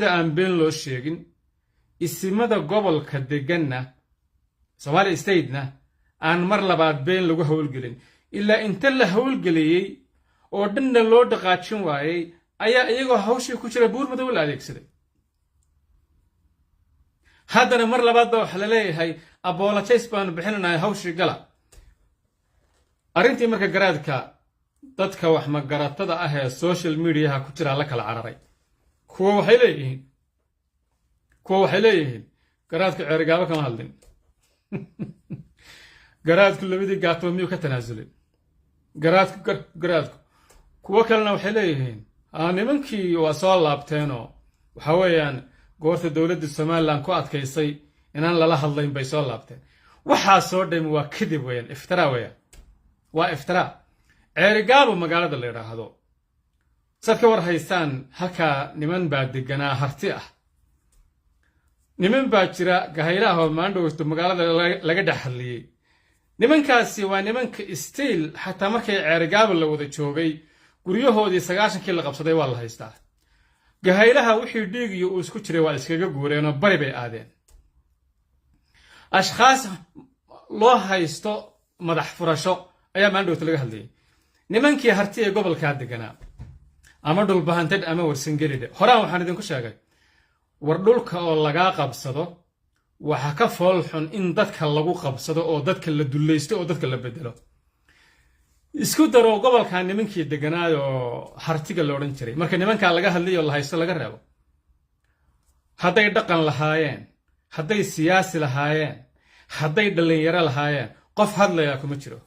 aan been loo sheegin isimada gobolka deganna Somali State-na aan mar labaad been lagu hawlgelin ilaa inta la hawlgeliyay oo dhanna loo dhaqaajin waayay ayaa iyagoo hawshii ku jira buur madow la adeegsaday haddana mar labaad baa waxa la leeyahay apologize baan bixinaynaa hawshii gala arrintii marka garaadka dadka wax magaratada ah ee social media ku jira la kala cararay kuwa waxay leeyihiin garaadka ceerigaaba kama hadlin garaadku labadii gaatoo miyuu ka tanaasulay garaadku kuwa kalena waxay leeyihiin nimankii waa soo laabteenoo waxa weeyaan goorta dowladda Soomaaliland ku adkaysay inaan lala hadlayn bay soo laabteen waxaa soo dhami waa kadib weeyaan iftiraa weeyaan waa iftiraa ceerigaaba magaalada la yiraahdo sadka war haystaan halka niman baa deganaa harti ah niman baa jira gahaylaha oo maandhowsto magaalada laga dhaxaliyay nimankaasi waa nimanka stiil xataa markay ceerigaaba la wada joogay guryahoodii 90kii la qabsaday waa la haystaa gahaylaha wixii dhiigiyo uu isku jiray waa iskaga guureen oo bari bay aadeen ashxaas loo haysto madax furasho ayaa maandhowta laga hadlayay nimankii harti ee gobolka deganaa ama dhulbahanted ama warsangelide horaan waxaan idinku sheegay war dhulka oo laga qabsado waxa ka fool xun in dadka lagu qabsado oo dadka la dulaysto oo dadka la bedelo isku daro gobolka nimankii deganaayo hartiga la oran jiray marka nimanka laga hadlayo la haysto laga reebo haday dhaqan lahaayeen haday siyaasi lahaayeen haday dhalinyaro lahaayeen qof hadlaya kuma jiro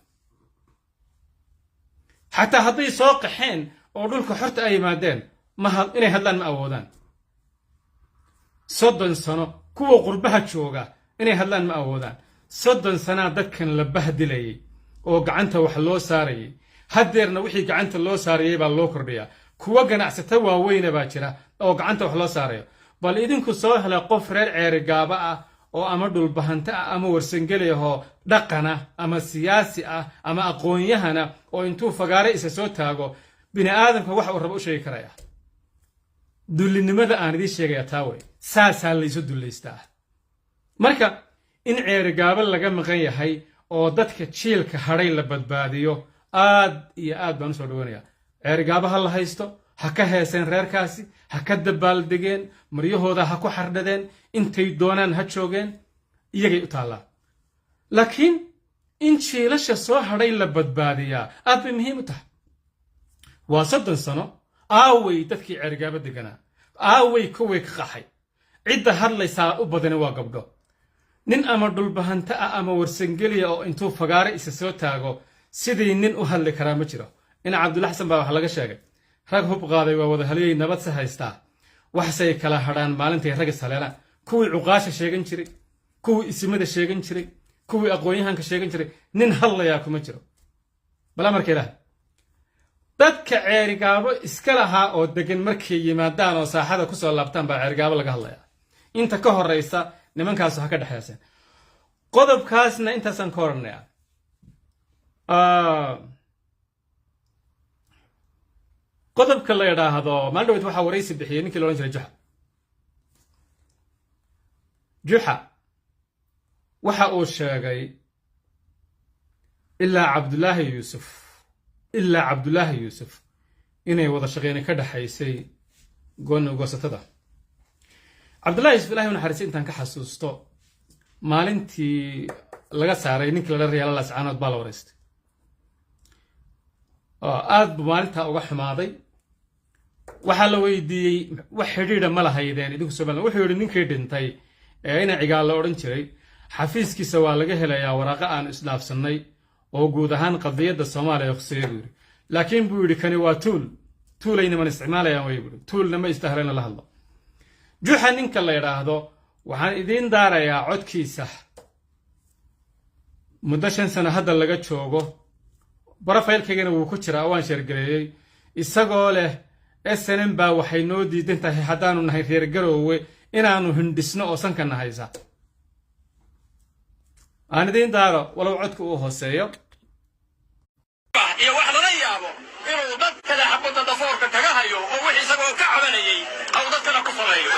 xataa haday soo qaxeen oo dhulka xorta ay yimaadeen inay hadlaan ma awoodaan 30 sano kuwa qurbaha jooga inay hadlaan ma awoodaan 30 sano dadkan la bahdilayay oo gacanta wax loo saarayay hadeerna wixii gacanta loo saarayay baa loo kordhiyaa kuwa ganacsato waaweyn baa jira oo gacanta wax loo saarayo bal idinku soo hela qof reer ceerigaaba ah oo ama dhulbahanta ah ama warsangeliyaho dhaqana ama siyaasi ah ama aqoonyahana oo intuu fagaare isa soo taago bini aadamka wax uu rabo u sheegi karaya dullinimada aan idin sheegaya taaway saasaa la isu dullaystaa marka in ceerigaaba laga maqan yahay oo dadka jiilka haray la badbaadiyo aad iyo aad baan u soo dhawanayaa ceerigaaba ha la haysto ha ka heeseen reerkaasi ha ka dabaaldegeen maryahooda ha ku xardhadeen intay doonaan ha joogeen iyagay u taallaa laakiin in jiilasha soo hadhay la badbaadiyaa aad bay muhiim u tahay waa 30 sano aaway dadkii ceerigaaba deganaa aaway kuway ka qaxay cidda hadlaysaa u badani waa gabdho nin ama dhulbahanta ah ama warsangeliya oo intuu fagaare isa soo taago sidii nin u hadli karaa ma jiro in Cabdullaah Xasan baa wax laga sheegay rag hub qaaday waa wada haliyay nabad sa haystaa waxay kala hadhaan maalintii rag saleelaan kuwii cuqaasha sheegan jiray kuwii isimada sheegan jiray kuwii aqoonyahanka sheegan jiray nin hadlaya kuma jiro bala markeeda dadka ceerigaabo iska lahaa oo degan markay yimaadaan oo saaxada ku soo laabtaan baa ceerigaabo laga hadlayaa inta ka horeysa nimankaas waxa ka dhaxaysan qodobkaasna intaasan ka hornaa qodobka la yiraahdo maandhowd waxa wareysi bixiyay ninkii loo jiray juxa waxa uu sheegay ilaa Cabdullaahi Yuusuf inay wada shaqeyn ka dhaxaysay goosatada Cabdullaahi Yuusuf ilaahay naxariis intaan ka xasuusto maalintii laga saaray ninkii la reeyay la sacanad baa la wareystay aad maalinta uga xumaaday waxa la weydiiyay wax xiriir ma lahaydeen idinku Soomaaliland wuxuu yiri ninkii dhintay ee ina cigaal la oran jiray xafiiskiisa waa laga helayaa waraqo aan isdhaafsanay oo guud ahaan qadiyada Soomaaliya khusayay laakiin buu yiri kani waa tuulayna man isticmaalayaan way buu tuulna ma istahreena la hadlo juxa ninka la yiraahdo waxaan idin daarayaa codkiisa muddo 5 sano hadda laga joogo barafaylkeena wuu ku jiraa waan sheergareeyay isagoo leh SNM baa waxay noo diidan tahay hadaanu nahay reer garoowe inaanu hindisno oo sanka nahaysa aan idin daaro walaw codku uu hooseeyo iyo wax laga yaabo inuu dad kale xabada dafoorka kaga hayo oo wixii isagoo ka cabanayay aw dad kale ku sameeyo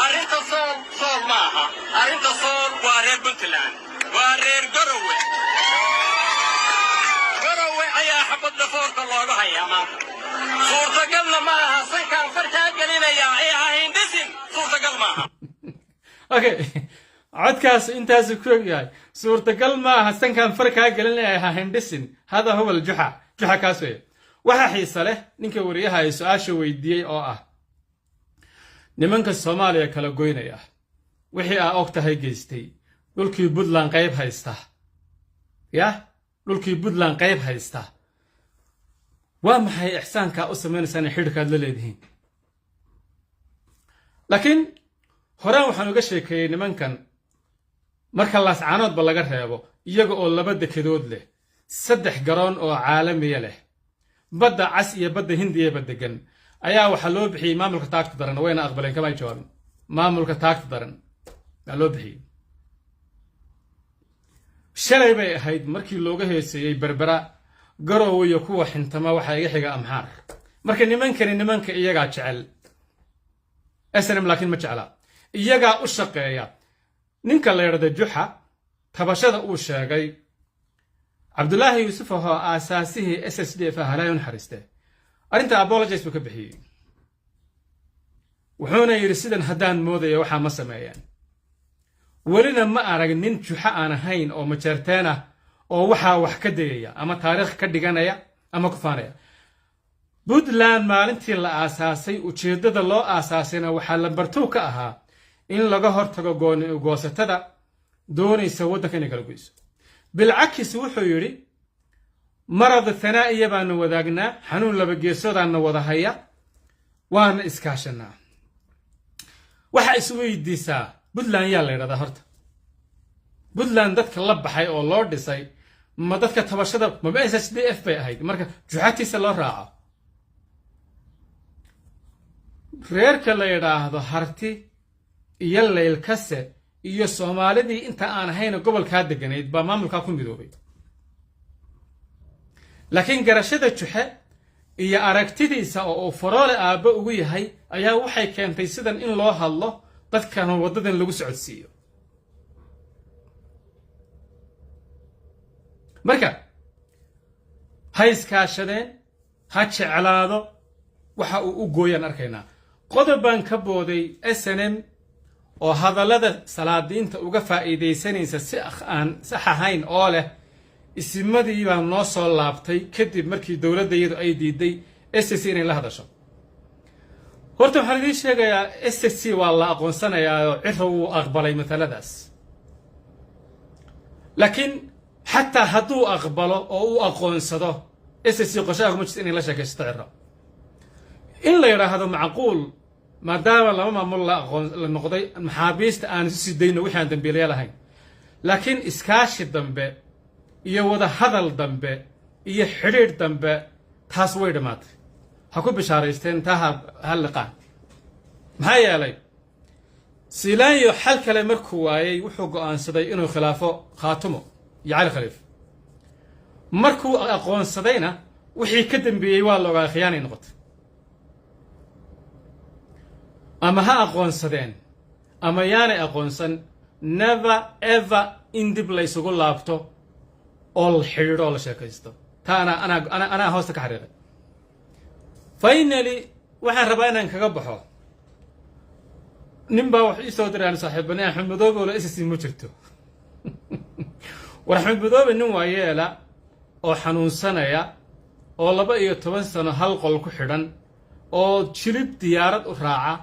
arrinta sool maaha arrinta sool waa reer puntland waa reer garowe ayaa xabad dhafoorka looga hayaa maanta suurtagalna ma aha sankaan farkaa gelinayaa ee ahayn dhisin suurtagal maaha okay codkaas intaas ku ogyahay suurtagal ma aha sankaan farkaa gelinaya ahayn dhisin hada huwa aljuxa kaas weeye waxa xiisa leh ninka wariyaha ay su-aasha weydiiyey oo ah nimanka Soomaaliya kala goynaya wixii aa og tahay geystay dhulkii Puntland qayb haysta dhulkii Puntland qayb haysta waa maxay ixsaanka u sameynaysan xidhkaad la leedihiin laakiin horaan waxaan uga sheekeeyay nimankan marka laascaanoodba laga reebo iyaga oo laba dekedood leh 3 garoon oo caalamiya leh badda cas iyo badda hindiya degan ayaa waxa loo bixiyay maamulka taagta daran wayna aqbaleen kama jawaabin maamulka taagta daran ayaa loo bixiyay shalay bay ahayd markii looga heesayay berbera garowe iyo kuwa xintama waxa iga xiga amxaar marka nimanka iyaga jecel SNM laakiin ma jecla iyaga u shaqeeya ninka la yiraahdo juxa tabashada uu sheegay Cabdullaahi Yuusuf oo aasaasihii SSDF halaayun xariste arinta apologies buu ka bixiyay wuxuuna yiri sidan haddaan moodayo waxa ma sameeyaan walina ma arag nin juxa aan ahayn oo majarteena oo waxa wax ka dayaya ama taariikh ka dhiganaya ama ku faanaya Puntland maalintii la aasaasay ujeedada loo aasaasayna waxa la bartuu ka ahaa in laga hortago goosatada doonaysa waddanka inay kala goyso bilcakis wuxuu yiri marad thanaa'iya baanu wadaagnaa xanuun laba geesoodana wada haya waana iskaashanaa waxa isweydiisaa Puntland yaa la yiraahdaa horta Puntland dadka la baxay oo loo dhisay ma dadka tabashada ma SSDF bay ahayd marka juxatiisa loo raaco reerka la yiraahdo harti iyo leylkase iyo Soomaalidii inta aan ahayn gobolka deganayd ba maamulka ku midoobay laakiin garashada juxe iyo aragtidiisa oo foroole aaba ugu yahay ayaa waxay keentay sidan in loo hadlo dadkan wadadan lagu socodsiiyo marka hayskaashadeen ha jeclaado waxa uu u gooyan arkaynaa qodoban ka booday SNM oo hadallada salaadiinta uga faa'iideysanaysa si aan sax ahayn oo leh isimadii baa noo soo laabtay kadib markii dawladdeedu ay diiday SSC inay la hadasho horta waxaan idin sheegayaa SSC waa la aqoonsanayaa oo ciro uu aqbalay mataladaas laakiin xataa hadduu aqbalo oo uu aqoonsado SSC qorshaha kuma jirto inay la sheekaysto ciro in la yiraahdo macquul maadaama lama maamul la noqday maxaabiista aan si sidayno waxaan dambiilayaal ahayn laakiin iskaashi dambe iyo wada hadal dambe iyo xiriir dambe taas way dhamaatay ha ku bishaaraysteen taa hal liqaan maxaa yeelay Siilaanyo xal kale markuu waayay wuxuu go'aansaday inuu khilaafo Khaatumo iyo Cali Khaliif markuu aqoonsadayna wixii ka dambeeyay waa looga khiyaanay noqotay ama ha aqoonsadeen ama yaanay aqoonsan never ever in dib la isugu laabto oo la xiriiro la sheekaysto taana ana hoosta ka xariiqay finally waxaan rabaa inaan kaga baxo ninba wax ii soo diray saaxiibana Axmed Madoobe oo SSC ma jirto war Axmed Madoobe nin waayeela oo xanuunsanaya oo 12 sano hal qol ku xidhan oo jilib diyaarad u raaca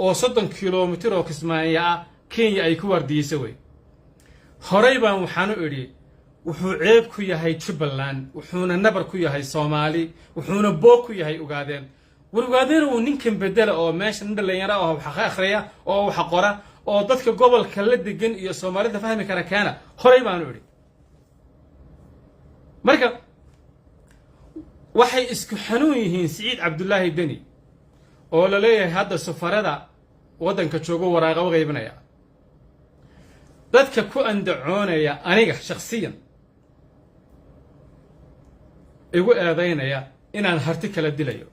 oo 30 kiiloomitir oo Kismaayo ah Kenya ay ku wardiisay way horay baan waxaan u idhi wuxuu ceeb ku yahay Jubaland wuxuuna nabar ku yahay Soomaali wuxuuna boog ku yahay ugaadeen uu ninkan bedela oo meesha dhalinyaro oo wax akhriya oo wax qora oo dadka gobolka la degan iyo Soomaalida fahmi kara kana horay baan u idhi marka waxay isku xanuun yihiin Saciid Cabdullaahi Deni oo la leeyahay hadda safarada wadanka joogo waraaqa u qaybinaya dadka ku andacoonaya aniga shakhsiyan igu eedaynaya inaan harti kala dilayo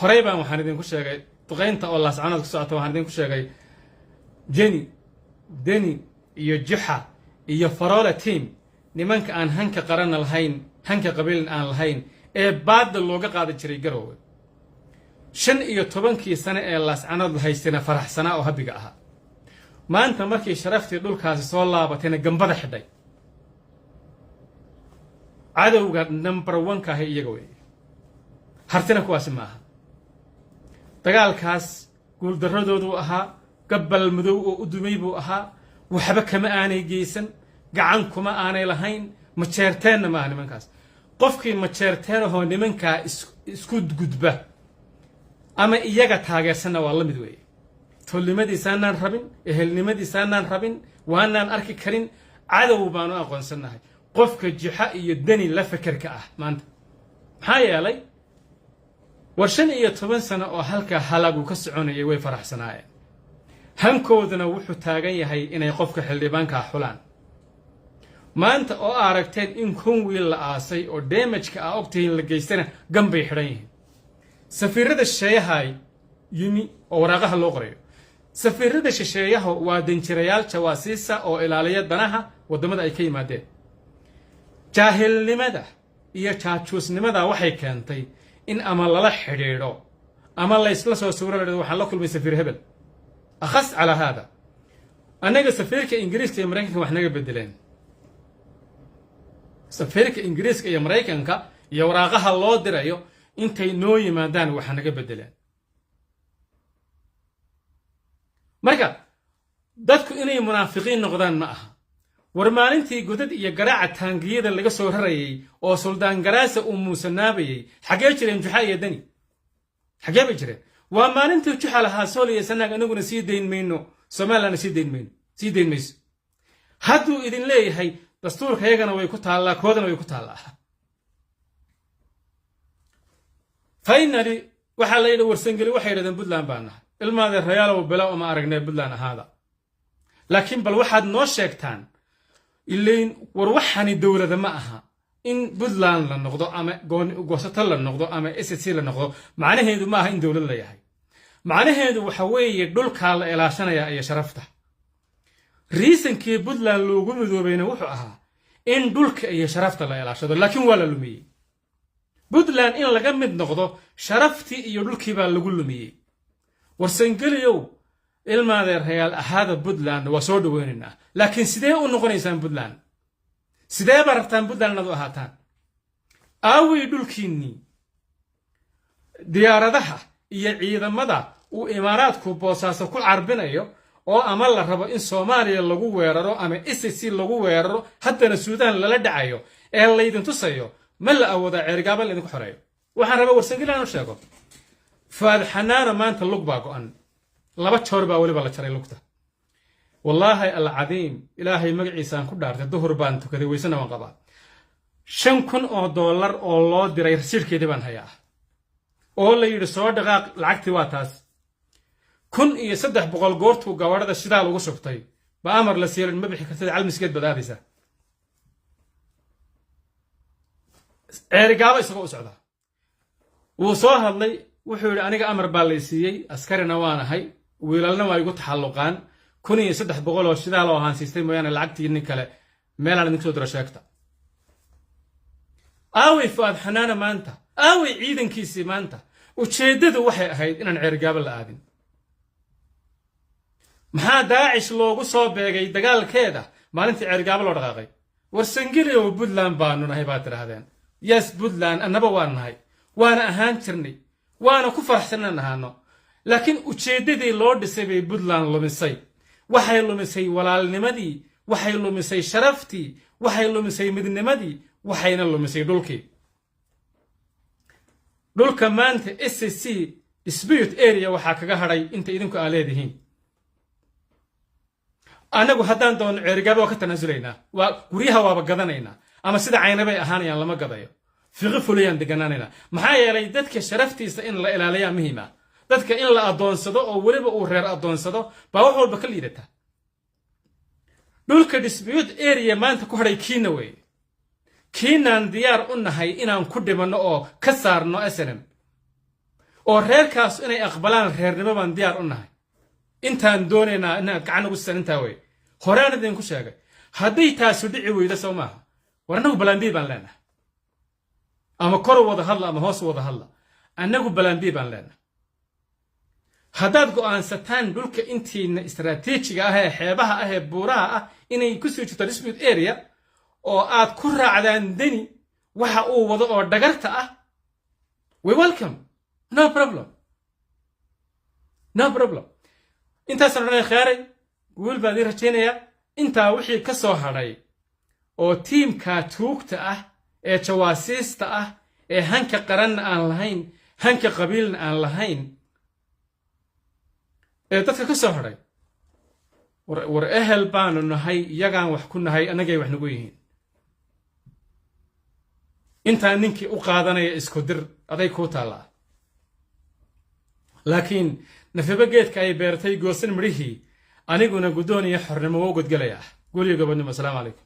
horey baan waxaan idinku sheegay duqaynta oo laascanood ku socota waxaan idinku sheegay jeni deni iyo juxa iyo faroole team nimanka aan hanka qaran lahayn hanka qabiilin aan lahayn ee baadda looga qaadi jiray Garowe 15 sano ee laascanood haystana faraxsanaa oo habiga ahaa maanta markii sharaftii dhulkaasi soo laabatayna gambada xidhay cadowga number 1 ka ah iyaga weey hartina kuwaasi ma aha dagaalkaas guul daradoodu ahaa gabbal madow oo u dumay buu ahaa waxba kama aanay geysan gacan kuma aanay lahayn ma jeerteen ma nimankaas qofkii ma jeerteen oo nimanka isku gudba ama iyaga taageersana waa la mid weey tollimadiisaanaan rabin ehelnimadiisaanaan rabin waanaan arki karin cadow baanu aqoonsanahay qofka jixa iyo dani la fakarka ah maanta maxaa yeelay war 15 sano oo halka halagu ka soconayay way faraxsanaayeen hankoodana wuxuu taagan yahay inay qofka xildhibaanka xulaan maanta oo aragteen in kun wiil la aasay oo damage-ka ah ogtiin la geystana gambay xidhan yihiin safiirada shisheeyahay yimi oo waraaqaha loo qorayo safiirada shisheeyaha waa danjirayaal jawaasiisa oo ilaaliya danaha wadamada ay ka yimaadeen jaahilnimada iyo jaajuusnimada waxay keentay in ama lala xidhiidho ama la isla soo sawirado waxaan la kulmay safiir hebel akhas ala hada anaga safiirka ingiriiska iyo mareykanka wax naga bedeleen safiirka ingiriiska iyo mareykanka iyo waraaqaha loo dirayo intay noo yimaadaan wax naga bedeleen marka dadku inay munaafiqiin noqdaan ma aha war maalintii godad iyo garaaca taangiyada laga soo rarayay oo suldaan garaasa uu muusanaabayay xagee jireen juxa iyo dani xagee bay jireen waa maalintii juxa lahaa sooliya sanaag anaguna sii dayn mayno Soomaaliland sii dayn mayso hadduu idin leeyahay dastuurka iyagana way ku taallaa koodana way ku taallaa finally waxa la yidhi warsangeli waxay yidhahdeen Puntland baan nahay ilmaade rayaalow bilow ma aragnay Puntland ahaada laakiin bal waxaad noo sheegtaan ilayn war waxani dawladda ma aha in Puntland la noqdo ama goosata la noqdo ama SSC la noqdo macnaheedu ma aha in dawlad la yahay macnaheedu waxa weeye dhulka la ilaashanaya iyo sharafta reasonkii Puntland loogu midoobayna wuxuu ahaa in dhulka iyo sharafta la ilaashado laakiin waa la lumiyay Puntland in laga mid noqdo sharaftii iyo dhulkii baa lagu lumiyay warsangeliyow ilmaade reyaal ahaada Puntland waa soo dhaweynaa laakiin sidee u noqonaysaan Puntland sidee ba rabtaan Puntland inaad u ahaataan aaway dhulkiinni diyaaradaha iyo ciidamada uu imaaraadku boosaaso ku carbinayo oo ama la rabo in Soomaaliya lagu weeraro ama SSC lagu weeraro haddana Suudaan lala dhacayo ee la idin tusayo ma la awooda ceergaaba la idinku xoreeyo waxaan rabaa warsangeliyan u sheego faad xanaana maanta lug baa go'an laba joor baa waliba la jaray lugta wallahi alcadiim ilaahay magaciisaan ku dhaartay duhur baan tukaday weysana waan qabaa $5,000 oo loo diray rasiidkeedii baan hayaa oo la yidhi soo dhaqaaq lacagtii waa taas 1,300 goortuu gawadhada shidaal ugu shubtay ba amar la siiyay ma bixi kartid calmiskeed badaadaysa ceerigaaba isagoo u socda wuu soo hadlay wuxuu yidhi aniga amar baa la siiyay askarina waan ahay wiilalna waa igu taxalluqaan 1,300 oo shidaal oo aan siistay mooyaane lacagtii nin kale meelaan idinku soo diro sheegta aaway faad xanaana maanta aaway ciidankiisii maanta ujeedadu waxay ahayd inaan ceerigaaba la aadin maxaa daacish loogu soo beegay dagaalkeeda maalintii ceerigaaba loo dhaqaaqay warsangeli oo Puntland baanu nahay baad tirahdeen yes Puntland annaba waan nahay waana ahaan jirnay waana ku faraxsanaan ahaano laakiin ujeedadii loo dhisay bay Puntland lumisay waxay lumisay walaalnimadii waxay lumisay sharaftii waxay lumisay midnimadii waxayna lumisay dhulkii dhulka maanta SSC dispute area waxa kaga haray inta idinku aaleedihiin anagu haddaan doon ceerigaaba ka tanaasuleynaa waa guryaha waaba gadanaynaa ama sida caynabay ahaanayaan lama gadayo fiqi fuliyaan deganaanayna maxaa yeelay dadka sharaftiisa in la ilaaliyaa muhiim ah dadka in la adoonsado oo waliba uu reer adoonsado baa wax walba ka liidata dhulka dispute area maanta ku haray kiina weeye kiinaan diyaar u nahay inaan ku dhimanno oo ka saarno snm oo reerkaas inay aqbalaan reernimo baan diyaar u nahay intaan doonaynaa inaad gacan ugu sisan intaa wey horaan idinku sheegay hadday taasu dhici weydo soo maaha war annagu balambi baan leenahay ama kor wada hadla ama hoos wada hadla annagu balambi baan leenahay haddaad go'aansataan dhulka intiina istaraatiijiga ah ee xeebaha ah ee buuraha ah inay ku soo jirto dispute area oo aad ku raacdaan deni waxa uu wado oo dhagarta ah we welcome no problem no problem intaasaan odhanay khiyaaray guul baan ii rajaynayaa intaa wixii ka soo hadhay oo tiimka tuugta ah ee jawaasiista ah ee hanka qaranna aan lahayn hanka qabiilna aan lahayn ee dadka ka soo hadhay war ehel baanu nahay iyagaan wax ku nahay annagay wax nagu yihiin intaan ninkii u qaadanaya isku dir aday kuu taallaa laakiin nafiba geedka ay beertay goosan midhihii aniguna guddoon iyo xornimo wou godgelayaa guliyo gobonnimo asalaamu calaykum